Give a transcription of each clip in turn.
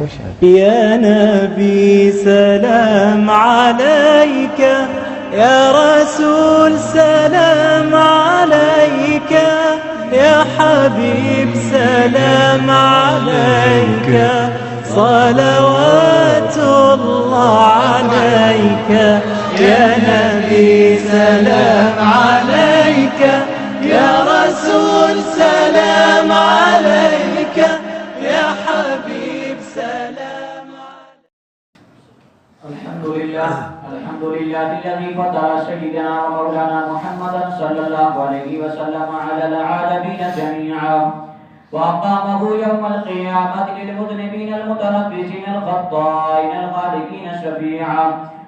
يا نبي سلام عليك، يا رسول سلام عليك، يا حبيب سلام عليك، صلوات الله عليك. يا نبي سلام عليك، يا رسول سلام عليك، يا حبيب سلام عليك. الحمد لله الذي فضل سيدنا ومولانا محمدا صلى الله عليه وسلم على العالمين جميعا، وأقامه يوم القيامة للمذنبين المتنبسين الخطائين الغالبين شفيعا،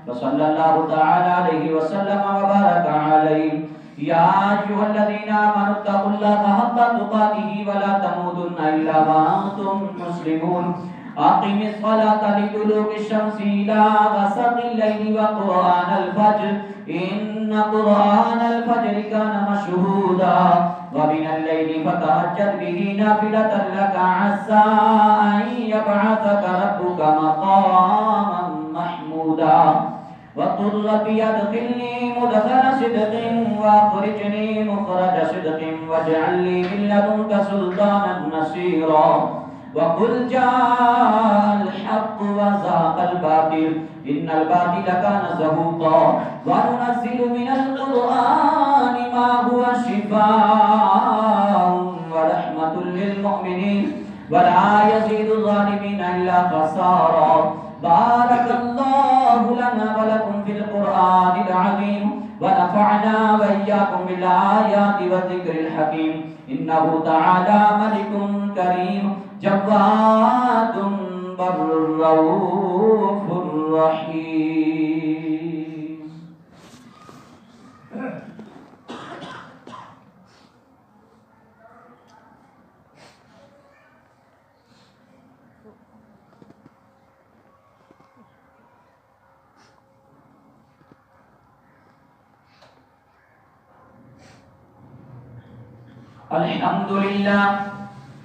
وصلى الله تعالى عليه وسلم وبارك عليه. يا أيها الذين آمنوا اتقوا الله حق تقاته ولا تموتن إلا وأنتم مسلمون. أقم الصلاة لدلوك الشمس إلى غسق الليل وقرآن الفجر إن قرآن الفجر كان مشهودا، ومن الليل فتهجد به نافلة لك عسى أن يبعثك ربك مقاما محمودا. وقل ربي أدخلني مدخل صدق وأخرجني مخرج صدق واجعل لي من لدنك سلطانا نصيرا. وقل جاء الحق وزهق الباطل إن الباطل كان زهوقا. وننزل من القرآن ما هو شفاء ورحمة للمؤمنين ولا يزيد الظالمين إلا خسارا. بارك الله لنا ولكم في القرآن العظيم، ونفعنا وإياكم بالآيات والذكر الحكيم. إنه تعالى ملك كريم جواد بر رؤوف رحيم.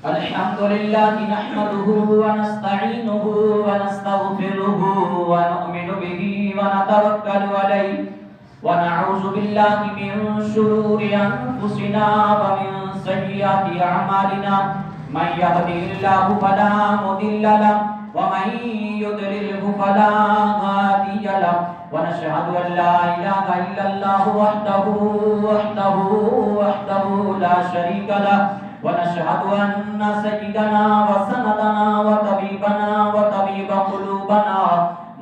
الحمد لله نحمده ونستعينه ونستغفره ونؤمن به ونتوكل عليه، ونعوذ بالله من شرور أنفسنا ومن سيئات أعمالنا. من يهده الله فلا مضل له ومن يضلله فلا هادي له. ونشهد أن لا إله إلا الله وحده لا شريك له. ونشهد أن سيدنا وسندنا وطبيبنا وطبيب قلوبنا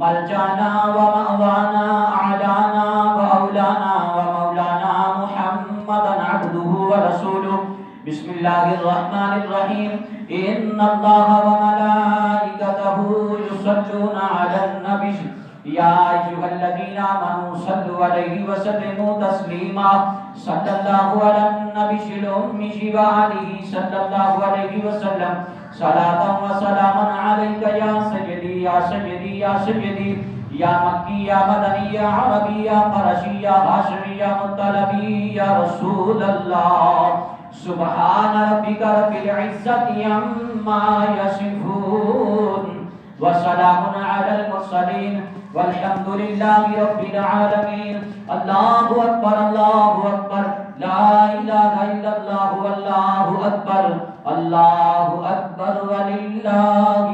ملجأنا ومأوانا أعلانا وأولانا ومولانا محمدا عبده ورسوله. بسم الله الرحمن الرحيم. إن الله وملائكته يصلون على النبي يا أيها الذين آمنوا صلوا عليه وسلموا تسليما. صلى الله على النبي الأمي وآله صلى الله عليه وسلم صلاة وسلاما عليك يا سيدي يا سيدي يا سيدي يا مكي يا مدني يا عربي يا قرشي يا هاشمي يا مطلبي يا رسول الله. سبحان ربك رب العزة عما يصفون وسلام على المرسلين والحمد لله رب العالمين. الله أكبر الله أكبر لا إله إلا الله والله أكبر الله أكبر ولله